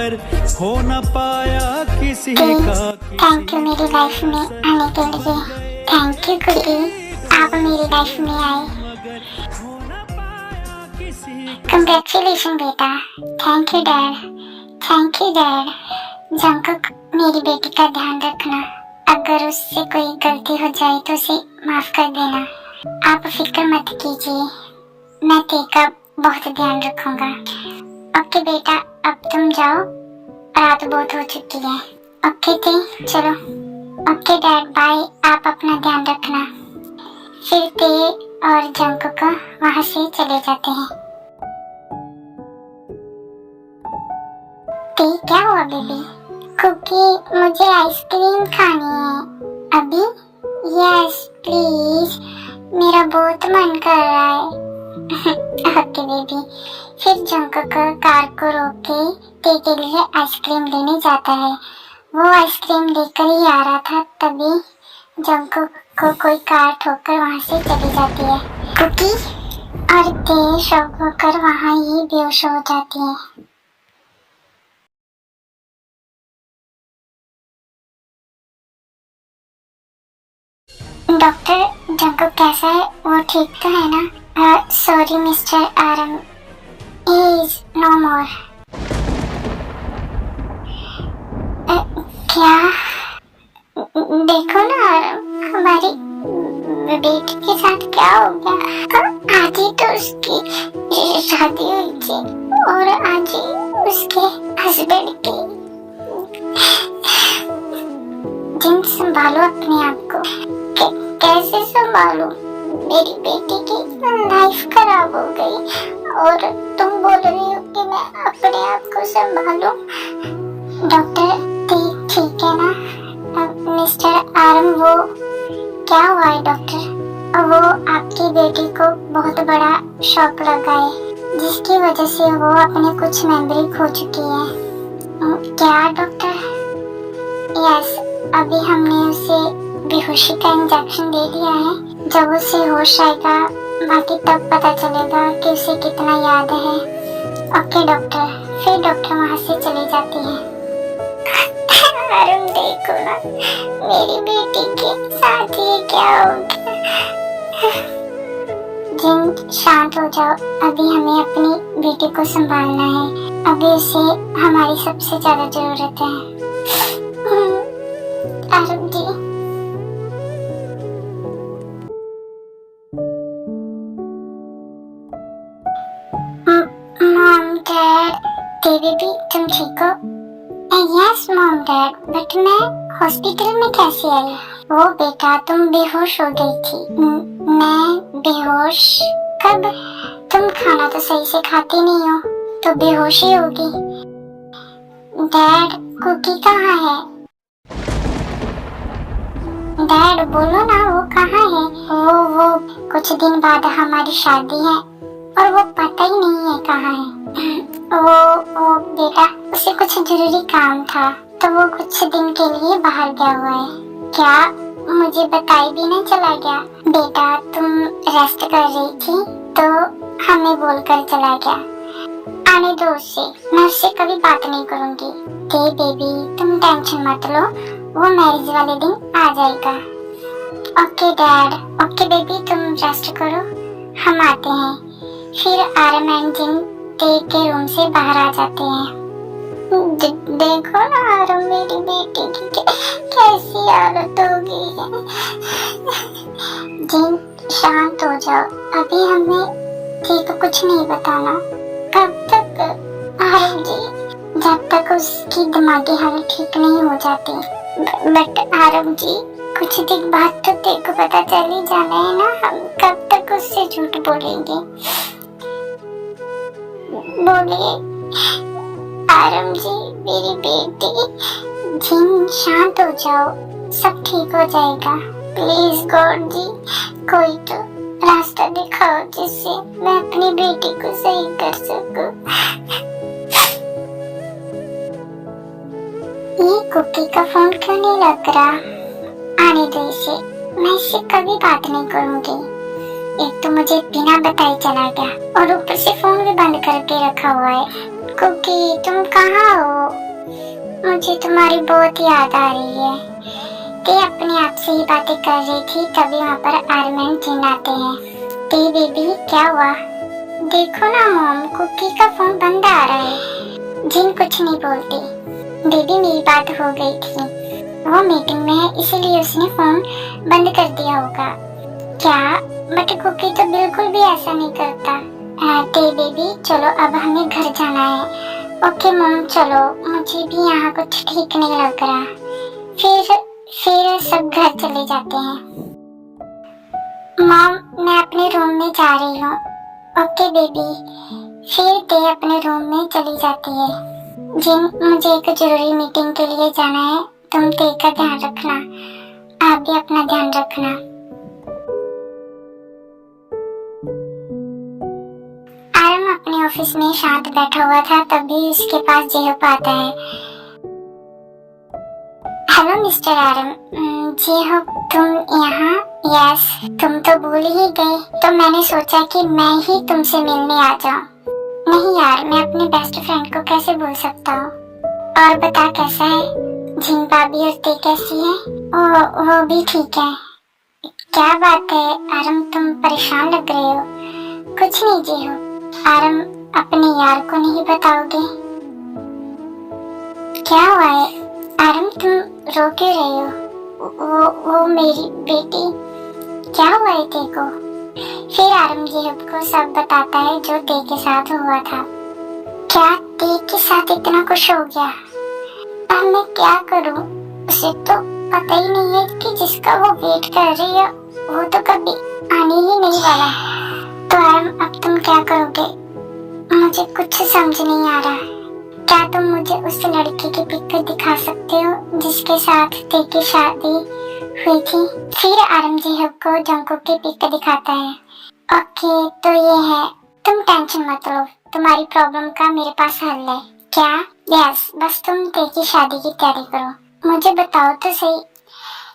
मगर हो न पाया किसी का थैंक यू मेरी लाइफ में आने के लिए। थैंक यू कुकी, आप मेरी लाइफ में आए। हो न पाया किसी कंग्रेचुलेशन बेटा। Thank you dad, thank you dad. Jungkook, मेरी बेटी का ध्यान रखना। अगर उससे कोई गलती हो जाए तो उसे माफ कर देना। आप फिक्र मत कीजिए, मैं ते का बहुत ध्यान रखूंगा। ओके बेटा, अब तुम जाओ, रात बहुत हो चुकी है। ओके ते, चलो। Okay dad, bye. आप अपना ध्यान रखना। फिर ते और जंकुक वहां से चले जाते हैं। ते, क्या हुआ बेबी? कुकी, मुझे आइसक्रीम खानी है। अभी? यस प्लीज, मेरा बहुत मन कर रहा है। Okay baby. फिर जंकुक कार को रोक के ते के लिए आइसक्रीम लेने जाता है। वो आइसक्रीम लेकर ही आ रहा था, तभी जंकुक को कोई कार ठोकर वहां से चली जाती है। कुकी और ते शौक होकर वहां ही बेहोश हो जाती है। डॉक्टर, जंकुक कैसा है? वो ठीक तो है ना? Sorry mister Aram, he is no more. क्या? देखो ना आरम, हमारी बेटी के साथ क्या हो गया? आज ही तो उसकी शादी हुई थी और आज ही उसके हस्बैंड की। जिन, संभालो अपने आप को। कैसे संभालूं? मेरी बेटी की लाइफ खराब हो गई और तुम बोल रही हो कि मैं अपने आप को संभालूं? डॉक्टर, ठीक है ना? मिस्टर आरम, वो क्या हुआ है डॉक्टर? वो आपकी बेटी को बहुत बड़ा शॉक लगा है, जिसकी वजह से वो अपने कुछ मेमोरी खो चुकी है। क्या डॉक्टर? यस, अभी हमने उसे बेहोशी का इंजेक्शन दे दिया है। जब उसे होश आएगा, बाकी तब पता चलेगा कि उसे कितना याद है। Okay doctor. फिर डॉक्टर वहाँ से चली जाती है। अरुण, देखो ना, मेरी बेटी के साथ ये क्या हो गया? जिन, शांत हो जाओ। अभी हमें अपनी बेटी को संभालना है। अभी उसे हमारी सबसे ज्यादा जरूरत है। Arun ji, mom dad, baby तुम ठीक हो? यस मॉम डैड, बट मैं हॉस्पिटल में कैसे आई? वो बेटा, तुम बेहोश हो गई थी। मैं बेहोश? कब? तुम खाना तो सही से खाती नहीं हो, तो बेहोश ही होगी। डैड, कुकी कहाँ है? डैड बोलो ना, वो कहाँ है? वो कुछ दिन बाद हमारी शादी है और वो पता ही नहीं है कहाँ है। वो बेटा, उसे कुछ जरूरी काम था तो वो कुछ दिन के लिए बाहर गया हुआ है। क्या मुझे बताई भी नहीं चला गया? बेटा, तुम रेस्ट कर रही थी तो हमें बोलकर चला गया। आने दो उसे, मैं उससे कभी बात नहीं करूंगी। ते बेबी, तुम टेंशन मत लो, वो मैरिज वाले दिन आ जाएगा। Okay dad. ओके बेबी, तुम रेस्ट करो, हम आते हैं। फिर आरम एंड जिन ते के रूम से बाहर आ जाते हैं। देखो ना आरम, मेरी बेटी की कैसी हालत हो गई है। जिन, शांत हो जाओ। अभी हमें ते को कुछ नहीं बताना। कब तक? आरम जी, जब तक उसकी दिमागी हालत ठीक नहीं हो जाती। बट आरम जी, कुछ दिन बाद तो ते को पता चल ही जाना है ना। हम कब तक उससे झूठ बोलेंगे? बोलिए आरम जी, मेरी बेटी। जिन, शांत हो जाओ, सब ठीक हो जाएगा। प्लीज गॉड जी, कोई तो रास्ता दिखाओ जिससे मैं अपनी बेटी को सही कर सकूं। ये कुकी का फोन क्यों नहीं लग रहा? आने दो इसे, मैं इससे कभी बात नहीं करूंगी। एक तो मुझे बिना बताए चला गया और ऊपर से फोन भी बंद करके रखा हुआ है। कुकी तुम कहाँ हो? मुझे तुम्हारी बहुत याद आ रही है। ते अपने आप से ही बातें कर रही थी, तभी वहाँ पर आर्यमन जिन आते हैं। ते बेबी क्या हुआ? देखो ना मॉम, कुकी का फोन बंद आ रहा है। जिन कुछ नहीं बोलती। बेबी मेरी बात हो गई थी, वो मीटिंग में है इसीलिए उसने फोन बंद कर दिया होगा। क्या? बट कुकी तो बिल्कुल भी ऐसा नहीं करता। ते बेबी चलो अब हमें घर जाना है। ओके मॉम चलो, मुझे भी यहाँ कुछ ठीक नहीं लग रहा। फिर सब घर चले जाते हैं। मॉम मैं अपने रूम में जा रही हूँ। Okay baby. फिर ते अपने रूम में चली जाती है। जिन मुझे एक जरूरी मीटिंग के लिए जाना है, तुम ते का ध्यान रखना। आप भी अपना ध्यान रखना। आरम अपने ऑफिस में शांत बैठा हुआ था, तभी उसके पास जेहब आता है। Hello mister आरम। जेहब तुम यहाँ? यस, तुम तो भूल ही गए, तो मैंने सोचा कि मैं ही तुमसे मिलने आ जाऊँ। नहीं यार, मैं अपने बेस्ट फ्रेंड को कैसे भूल सकता हूँ। और बता कैसा है? जिन भाभी और ते कैसी है? वो भी ठीक है। क्या बात है आरम, तुम परेशान लग रहे हो। कुछ नहीं जेहब। आरम अपने यार को नहीं बताओगे? क्या हुआ है आरम, तुम रो क्यों रहे हो? वो मेरी बेटी। क्या हुआ है ते को? फिर आरम जेहब को सब बताता है जो ते के साथ हुआ था। क्या ते के साथ इतना कुछ हो गया? अब मैं क्या करूं? उसे तो पता ही नहीं है कि जिसका वो वेट कर रही है वो तो कभी आने ही नहीं वाला। तो आरम अब तुम क्या करोगे? मुझे कुछ समझ नहीं आ रहा। क्या तुम मुझे उस लड़की की पिक दिखा सकते हो जिसके साथ ते की शादी हुई थी? फिर आरम जेहब को जंकुक की पिक दिखाता है। ओके तो ये है, तुम टेंशन मत लो, तुम्हारी प्रॉब्लम का मेरे पास हल है। क्या? यस, बस तुम ते की शादी की तैयारी करो। मुझे बताओ तो सही,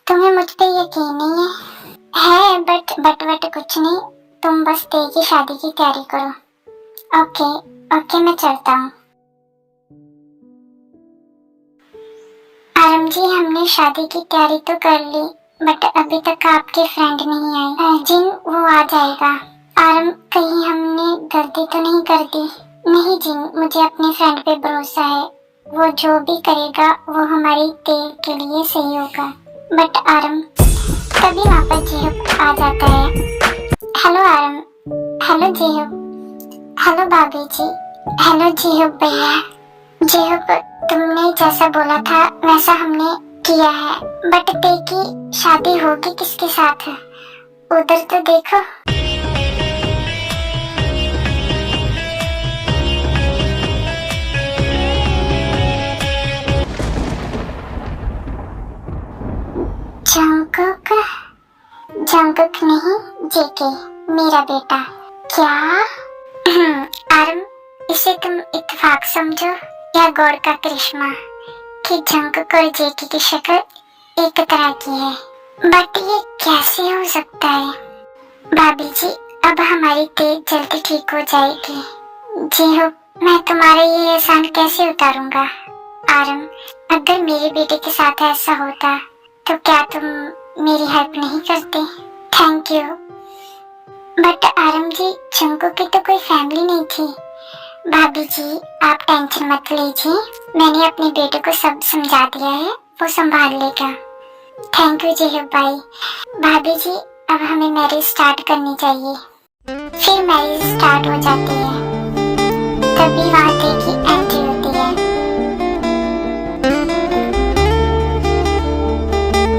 तुम्हें मुझ पे यकीन नहीं है? बट कुछ नहीं, तुम बस ते की शादी की तैयारी करो। ओके मैं चलता हूँ। आरम जी हमने शादी की तैयारी तो कर ली, बट अभी तक आपके फ्रेंड नहीं आए। जिन वो आ जाएगा। आरम कहीं हमने गलती तो नहीं कर दी? नहीं जिन, मुझे अपने फ्रेंड पे भरोसा है, वो जो भी करेगा वो हमारी ते के लिए सही होगा। बट आरम, तभी वहाँ पर जेहब आ जाता है। हेलो आरम। हेलो जेहब। हेलो भाभी जी। हेलो जेहब भैया। जेहब तुमने जैसा बोला था वैसा हमने किया है, बट ते की शादी होगी किसके साथ? उधर तो देखो। जंकुक नहीं, जेके, मेरा बेटा। क्या? आरम इसे तुम इत्तेफाक समझो या गॉड का करिश्मा कि जंकुक और जेके की शक्ल एक तरह की है। बट ये कैसे हो सकता है? भाभी जी अब हमारी तेज जल्दी ठीक हो जाएगी। जी हो, मैं तुम्हारा ये एहसान कैसे उतारूंगा? आरम अगर मेरे बेटे के साथ ऐसा होता तो क्या तुम मेरी हेल्प नहीं करते? Thank you. But Aram ji Jungkook की तो कोई फैमिली नहीं थी। भाभी जी आप टेंशन मत लीजिए, मैंने अपने बेटे को सब समझा दिया है, वो संभाल लेगा। थैंक यू जेहब भाई। भाभी जी अब हमें मैरिज स्टार्ट करनी चाहिए। फिर मैरिज स्टार्ट हो जाती है, तभी वहाँ ते की एंट्री होती है।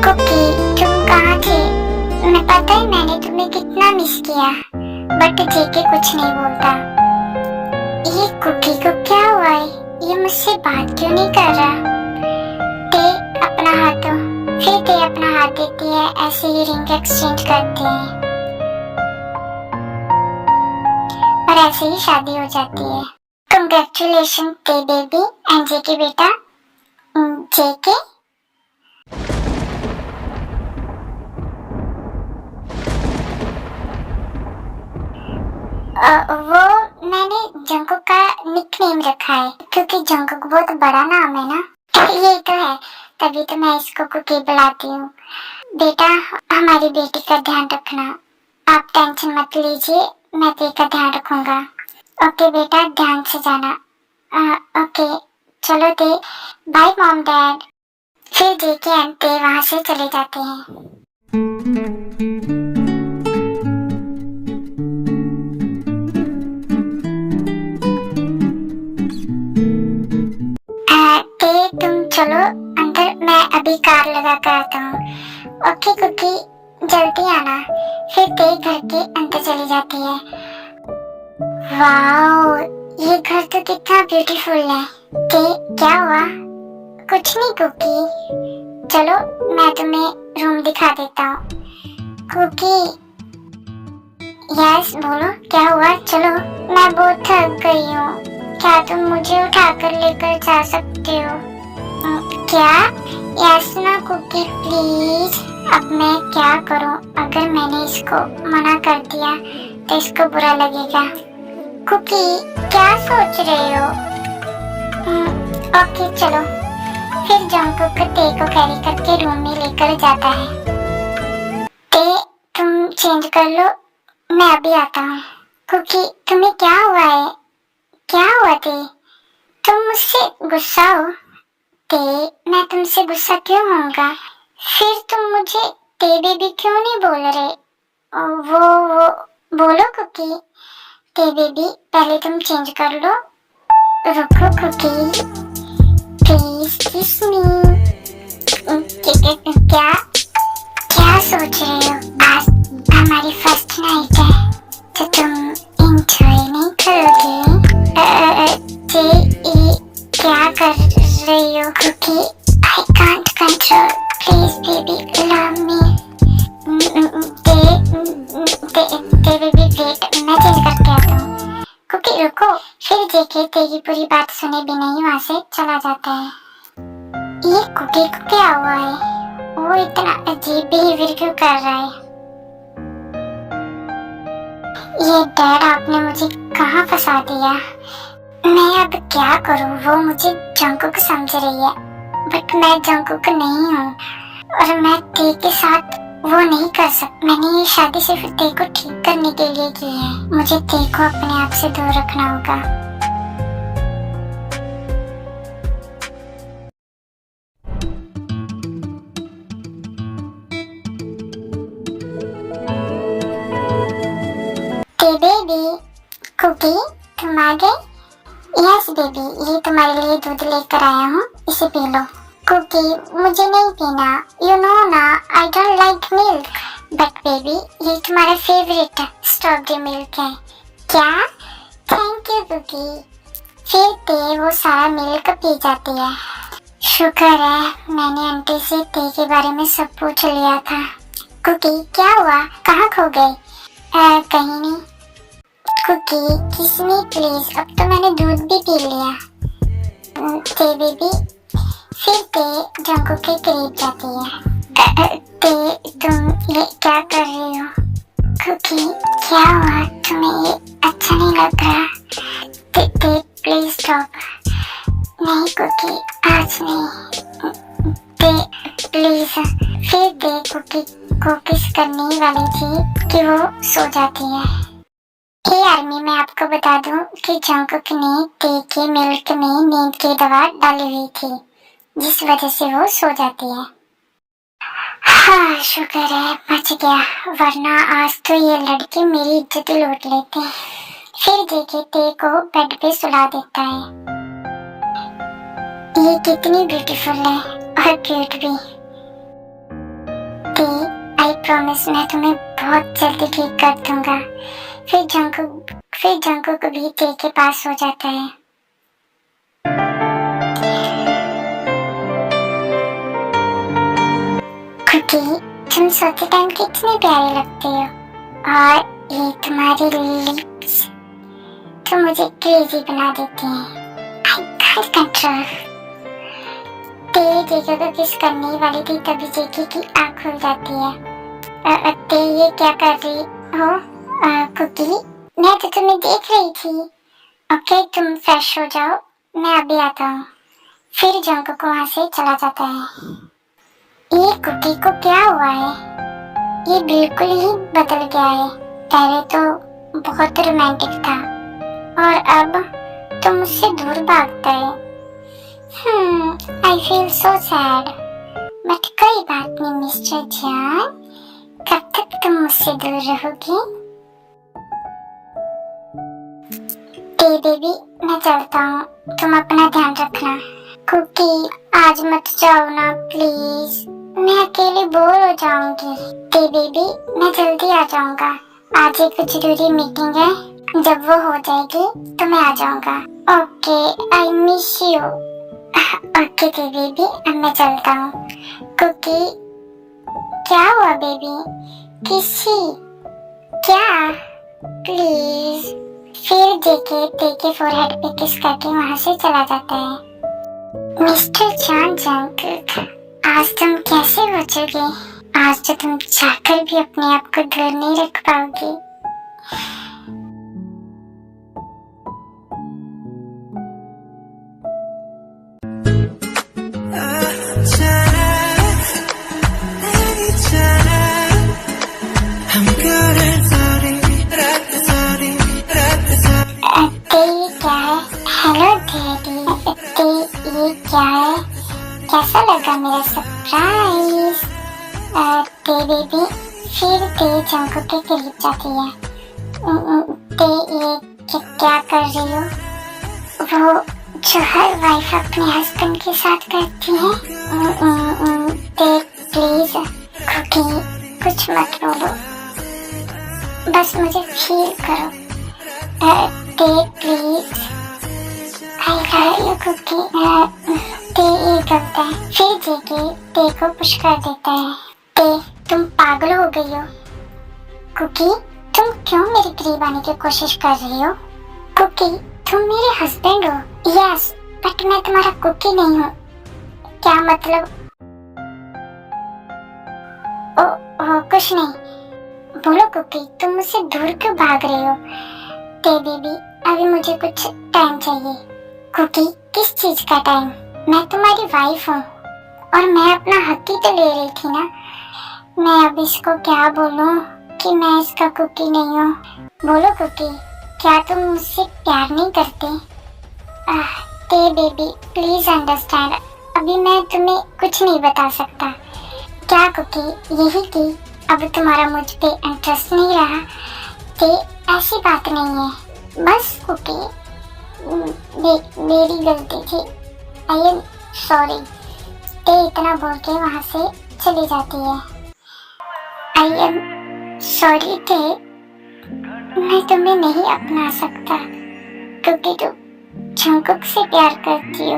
कुकी तुम कहाँ थे? मैं पता है मैंने तुम्हें कितना मिस किया, बट जेके कुछ नहीं बोलता। ये कुकी को क्या हुआ है? ये मुझसे बात क्यों नहीं कर रहा? ते अपना हाथ दो। फिर ते अपना हाथ देती है, ऐसे ही रिंग एक्सचेंज करते हैं और ऐसे ही शादी हो जाती है। कंग्रेचुलेशन ते बेबी एंड जेके बेटा। जेके वो मैंने जंकुक का निकनेम रखा है क्योंकि जंकुक बहुत बड़ा नाम है ना। ये तो है, तभी तो मैं इसको कुकी बुलाती हूँ। बेटा, हमारी बेटी का ध्यान रखना, आप टेंशन मत लीजिए, मैं ते का ध्यान रखूंगा। ओके बेटा, ध्यान से जाना। ओके, चलो ते, बाय मॉम डैड। फिर जेके एंड ते वहाँ से चले जाते हैं। ते तुम चलो अंदर, मैं अभी कार लगा कर आता हूँ। ओके कुकी, जल्दी आना। फिर ते घर के अंदर चली जाती है। वाओ, ये घर तो कितना ब्यूटीफुल है। ते क्या हुआ? कुछ नहीं कुकी, चलो मैं तुम्हें रूम दिखा देता हूँ। कुकी, यस बोलो क्या हुआ? चलो, मैं बहुत थक गई हूँ, क्या तुम मुझे उठाकर लेकर जा सकते हो? क्या? यस ना कुकी प्लीज। अब मैं क्या करूं? अगर मैंने इसको मना कर दिया तो इसको बुरा लगेगा। कुकी, क्या सोच रहे हो? ओके चलो। फिर जंकुक ते को कैरी करके रूम में लेकर जाता है। ते तुम चेंज कर लो, मैं अभी आता हूँ। कुकी, तुम्हें क्या हुआ है? क्या हुआ ते? तुम मुझसे गुस्सा हो? ते, मैं तुमसे गुस्सा क्यों होऊंगा? फिर तुम मुझे ते बेबी क्यों नहीं बोल रहे? वो बोलो कुकी। ते बेबी, पहले तुम चेंज कर लो। रुको कुकी, प्लीज किस मी। क्या क्या सोच रहे हो? आज हमारी फर्स्ट नाइट है तो तुम एंजॉय नहीं करोगे? क्या कर रही हो Cookie? I can't control, please baby love me. ते बेबी वेट, मैं चेंज करके आता हूँ। कुकी रुको। फिर जेके तेरी पूरी बात सुने बिना ही वहाँ से चला जाता है। ये कुकी को क्या हुआ है? वो इतना अजीब बिहेवियर क्यों कर रहा है? ये डैड, आपने मुझे कहाँ फंसा दिया? मैं अब क्या करूँ? वो मुझे जंकुक समझ रही है, बट मैं जंकुक नहीं हूँ और मैं ते के साथ वो नहीं कर सकती। मैंने ये शादी सिर्फ ते को ठीक करने के लिए की है। मुझे ते को अपने आप से दूर रखना होगा। ते बेबी, कुकी तुम आ गए? यस बेबी, ये तुम्हारे लिए दूध लेकर आया हूँ, इसे पी लो। कुकी, मुझे नहीं पीना, यू नो ना I don't like milk. But baby, ये तुम्हारा फेवरेट स्ट्रॉबेरी मिल्क है। क्या? Thank you Cookie. फिर ते वो सारा मिल्क पी जाती है। शुक्र है मैंने आंटी से ते के बारे में सब पूछ लिया था। कुकी, क्या हुआ? कहाँ खो गए? कहीं नहीं। कुकी, किस मी प्लीज, अब तो मैंने दूध भी पी लिया। ते बेबी, फिर ते जंकुक के करीब जाती है। ते तुम ये क्या कर रही हो? कुकी, क्या हुआ? तुम्हें ये अच्छा नहीं लग रहा? ते प्लीज स्टॉप। नहीं कुकी, आज नहीं। ते प्लीज। फिर ते कुकी को किस करने वाली थी कि वो सो जाती है। हे आर्मी, मैं आपको बता दूं कि जंकुक ने ते के मिल्क में नींद की दवा डाली हुई थी, जिस वजह से वो सो जाती है। हाँ शुक्र है बच गया, वरना आज तो ये लड़के मेरी इज्जत ही लूट लेते। फिर जेके ते को बेड पे सुला देता है। ये कितनी ब्यूटीफुल है और क्यूट भी। ते, आई प्रॉमिस मैं तुम्हें बहुत जल्दी ठीक कर दूंगा। फिर जंकुक भी ते के पास हो जाता है। कुकी, तुम सोते टाइम कितने प्यारे लगते हो, और ये तुम्हारी लिप्स तो मुझे क्रेजी बना देती हैं। आई कांट कंट्रोल। ते जेके को किस करने वाली थी तभी जेके की आँख खुल जाती है। ते ये क्या कर रही हो? कुकी, मैं तो तुम्हें देख रही थी। ओके, तुम फ्रेश हो जाओ, मैं अभी आता हूँ। फिर जंकुक वहाँ से चला जाता है। ये कुकी को क्या हुआ है? ये बिल्कुल ही बदल गया है। पहले तो बहुत रोमांटिक था और अब तो मुझसे दूर भागता है। I feel so sad. But कोई बात नहीं मिस्टर जान, कब तक तुम मुझसे दूर रहोगी? ए बेबी, मैं चलता हूँ, तुम अपना ध्यान रखना। कुकी, आज मत जाओ ना प्लीज, मैं अकेले बोर हो जाऊंगी। ए बेबी, मैं जल्दी आ जाऊंगा। आज एक जरूरी मीटिंग है, जब वो हो जाएगी तो मैं आ जाऊंगा। Okay, I miss you. Okay ते बेबी, अब मैं चलता हूँ। कुकी, क्या हुआ बेबी? किसी क्या? प्लीज। फिर देखे फोरहेड पे किस करके वहाँ से चला जाता है। मिस्टर जॉन जंकुक, आज तुम कैसे बचोगे? आज तो तुम चाहकर भी अपने आप को दूर नहीं रख पाओगे। हेलो डैडी, ये क्या है? कैसा लगा मेरा सरप्राइज? बेबी फिर जंकुक के करीब जाती है। ये क्या कर रही हो? वो जो हर वाइफ अपने हस्बैंड के साथ करती है। प्लीज कुकी, कुछ मत बोलो, बस मुझे फील करो। Please, I love you Cookie. ये करता है, फिर ते को पुश कर देता है। तुम पागल हो गई हो। कुकी, तुम क्यों मेरे करीब आने की कोशिश कर रही हो? कुकी, तुम मेरे हस्बैंड हो। यस, बट मैं तुम्हारा कुकी नहीं हूँ। क्या मतलब? कुछ नहीं। बोलो कुकी, तुम मुझसे दूर क्यों भाग रही हो? बेबी, अभी मुझे कुछ टाइम चाहिए। कुकी, किस चीज का टाइम? मैं तुम्हारी वाइफ हूँ और मैं अपना हक ही तो ले रही थी ना। मैं अब इसको क्या बोलूं कि मैं इसका कुकी नहीं हूँ? बोलो कुकी, क्या तुम मुझसे प्यार नहीं करते? बेबी प्लीज अंडरस्टैंड, अभी मैं तुम्हें कुछ नहीं बता सकता। क्या कुकी, यही कि अब तुम्हारा मुझ पे इंटरेस्ट नहीं रहा? ऐसी बात नहीं है, बस कुकी मेरी गलती थी। I am sorry. इतना बोल के वहाँ से चली जाती है। आई एम सॉरी मैं तुम्हें नहीं अपना सकता क्योंकि तुम जंकुक से प्यार करती हो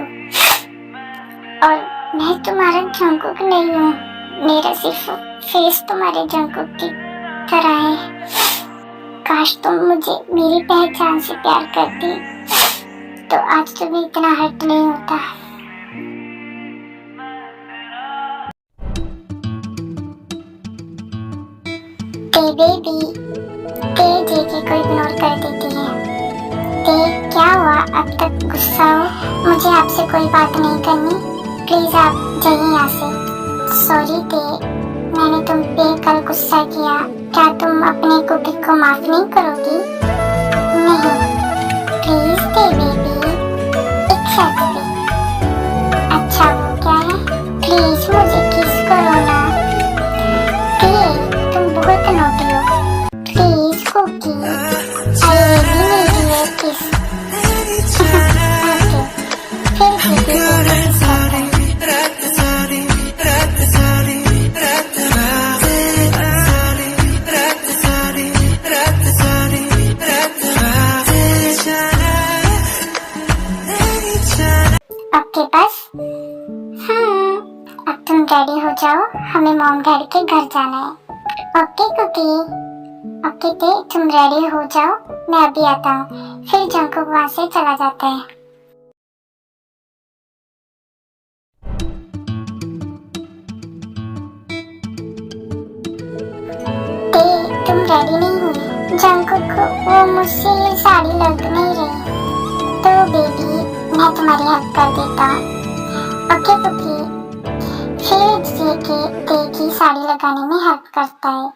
और मैं तुम्हारा जंकुक नहीं हूँ। मेरा सिर्फ फेस तुम्हारे जंकुक की तरह है। काश तुम मुझे मेरी पहचान से प्यार करती तो आज तुम्हें इतना हर्ट नहीं होता। बेबी जेके को इग्नोर कर देती है। क्या हुआ, अब तक गुस्सा हो? मुझे आपसे कोई बात नहीं करनी, प्लीज आप जाइए यहाँ से। सॉरी मैंने तुम पे कल गुस्सा किया, क्या तुम अपने कुकी को माफ नहीं करोगी? नहीं प्लीज बेबी, एक शर्त पे। अच्छा वो क्या है? प्लीज मुझे किस करो ना। तुम बहुत नोटी हो। Please Cookie, I really need your kiss. Okay, फिर ओके बस। अब तुम रेडी हो जाओ, हमें मॉम डैडी के घर जाना है। Okay Cookie. ओके तुम रेडी हो जाओ, मैं अभी आता हूँ। फिर जंकुक वहाँ से चला जाता है। तुम रेडी नहीं हुई? जंकुक वो मुझसे ये साड़ी लग नहीं रही, तो बेबी मैं तुम्हारी हेल्प कर देता हूँ। Okay Cookie. फिर जेके ते की साड़ी लगाने में हेल्प करता है।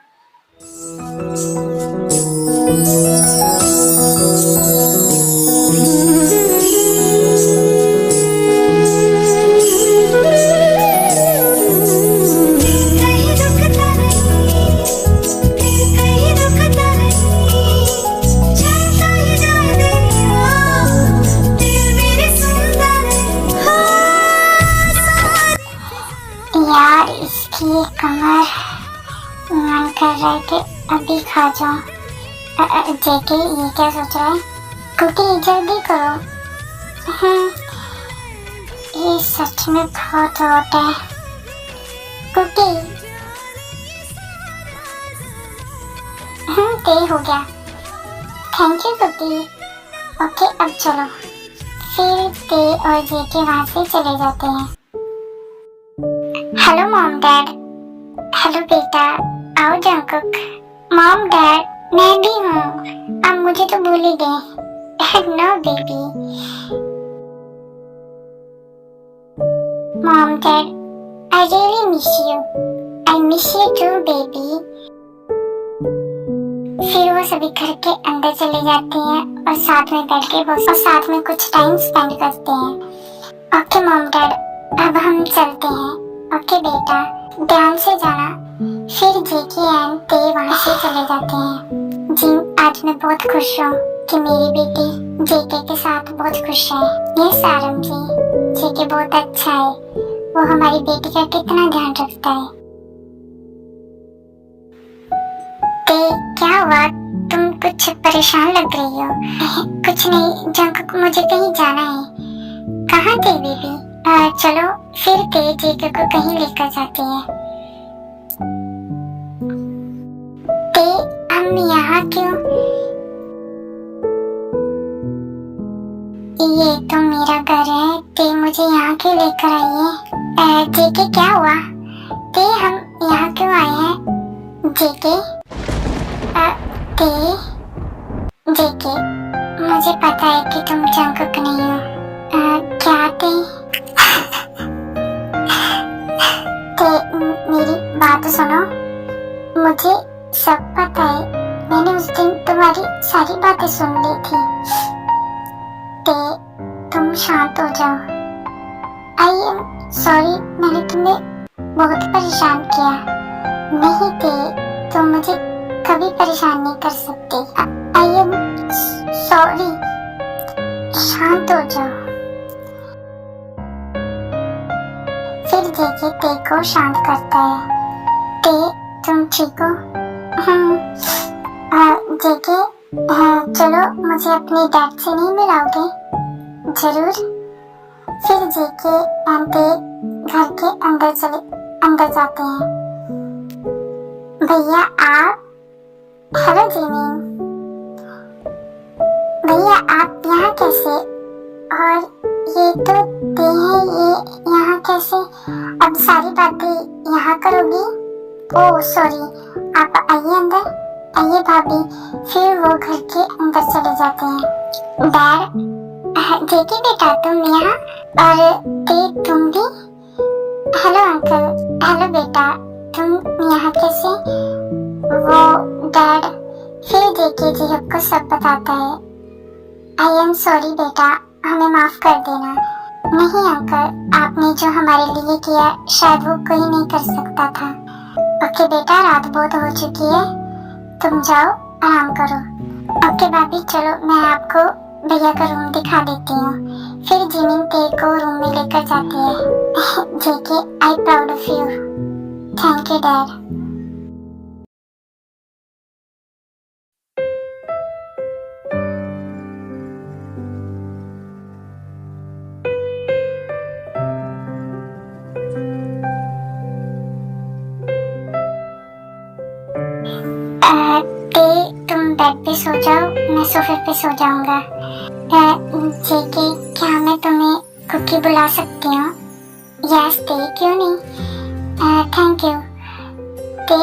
यार इसकी ये कमर, मन कर रहा है कि अभी खा जाऊं। जेके ये क्या सोच रहा है? कुकी जल्दी करो। ये सच में बहुत हॉट है। कुकी ते हो गया। Thank you cookie. ओके अब चलो। फिर ते और जेके वहां से चले जाते हैं। Hello mom dad. हेलो बेटा, आओ जंकुक। मॉम डैड मैं भी हूँ, अब मुझे तो भूल ही गए। No baby. Mom dad I really miss you. I miss you too baby. फिर वो सभी घर के अंदर चले जाते हैं और साथ में बैठ के और साथ में कुछ टाइम स्पेंड करते हैं। ओके मॉम डैड अब हम चलते हैं। ओके बेटा ध्यान से जाना। फिर जेके एंड ते वहाँ से चले जाते हैं। जिन आज मैं बहुत खुश हूँ कि मेरी बेटी जेके के साथ बहुत खुश है। ये सारम जी, जेके बहुत अच्छा है, वो हमारी बेटी का कितना ध्यान रखता है। ते क्या हुआ, तुम कुछ परेशान लग रही हो? कुछ नहीं जंकुक, मुझे कहीं जाना है। कहाँ थे बेबी? चलो फिर ते जेके को कहीं लेकर जाते हैं। ते हम यहाँ क्यों? ये तो मेरा घर है, ते मुझे यहाँ क्यों लेकर आई है? जेके क्या हुआ? ते हम यहाँ क्यों आए हैं? जेके ते जेके मुझे पता है कि तुम जंकुक नहीं हो। क्या ते मेरी बात सुनो, मुझे सब पता है, मैंने उस दिन तुम्हारी सारी बातें सुन ली थी। ते तुम शांत हो जाओ। आई एम सॉरी, मैंने तुम्हें बहुत परेशान किया। नहीं ते तुम मुझे कभी परेशान नहीं कर सकते। आई एम सॉरी, शांत हो जाओ। फिर जेके ते को शांत करता है। ते तुम ठीक हो? जेके चलो मुझे अपने डैड से नहीं मिलाओगे? जरूर। फिर जेके एंड ते घर के अंदर जाते हैं। भैया आप? Hello Jimin. भैया आप यहाँ कैसे? और ये तो ते हैं, ये यहाँ कैसे? अब सारी बातें यहाँ करोगी? ओह सॉरी, आप आइए अंदर। आइए भाभी। फिर वो घर के अंदर चले जाते हैं। डैड, जेके बेटा तुम यहाँ, और ते तुम भी? Hello uncle. हेलो बेटा, तुम यहाँ कैसे? वो डैड। फिर जेके जेहब को सब बताता है। आई एम सॉरी बेटा, हमें माफ कर देना। नहीं अंकल, आपने जो हमारे लिए किया शायद वो कोई नहीं कर सकता था। ओके बेटा, रात बहुत हो चुकी है, तुम जाओ आराम करो। ओके भाभी, चलो मैं आपको भैया का रूम दिखा देती हूँ। फिर जिमिन ते को रूम में लेकर जाती है। JK I proud of you. Thank you dad. तुम बेड पे सो जाओ, मैं सोफे पे सो जाऊंगा। जेके क्या मैं तुम्हें कुकी बुला सकती हूँ? यस ते, क्यों नहीं। थैंक यू ते,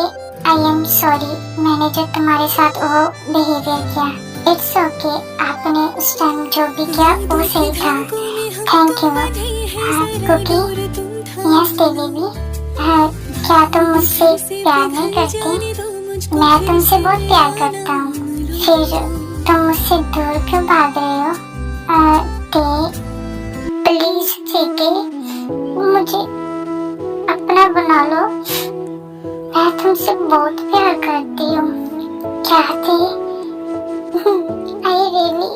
आई एम सॉरी, मैंने जो तुम्हारे साथ वो बिहेवियर किया। इट्स ओके, आपने उस टाइम जो भी किया वो सही था। Thank you. Cookie, yes baby, क्या तुम मुझसे प्यार नहीं करती? मैं तुमसे बहुत प्यार करता हूँ, फिर तुम मुझसे दूर क्यों भाग रहे हो? प्लीज चीके, मुझे अपना बना लो। मैं तुमसे बहुत प्यार करती हूँ। क्या थी? I really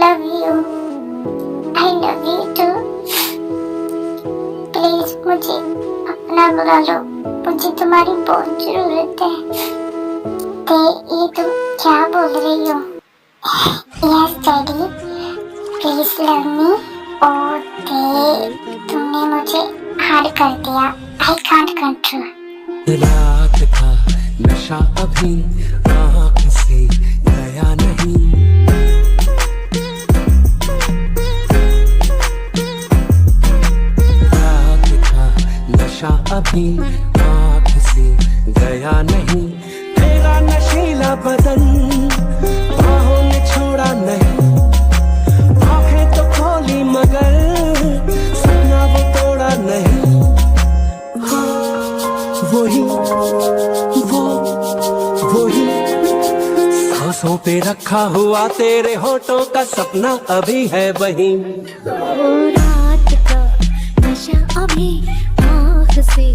love you. I love you too. Please मुझे अपना बना लो, मुझे तुम्हारी बहुत जरूरत है। ये तुम क्या बोल रही हो? Yes daddy, please love me. ओ तुमने मुझे हार्ड कर दिया। I can't control. रात का नशा अभी आँख से गया नहीं। रात का नशा अभी आँख से गया नहीं। तेरा नशीला बदन बाहों में छोड़ा नहीं। आँखें तो खोली मगर सपना वो तोड़ा नहीं। वही सांसों पे रखा हुआ तेरे होठों का सपना अभी है वही। रात का नशा अभी आँख से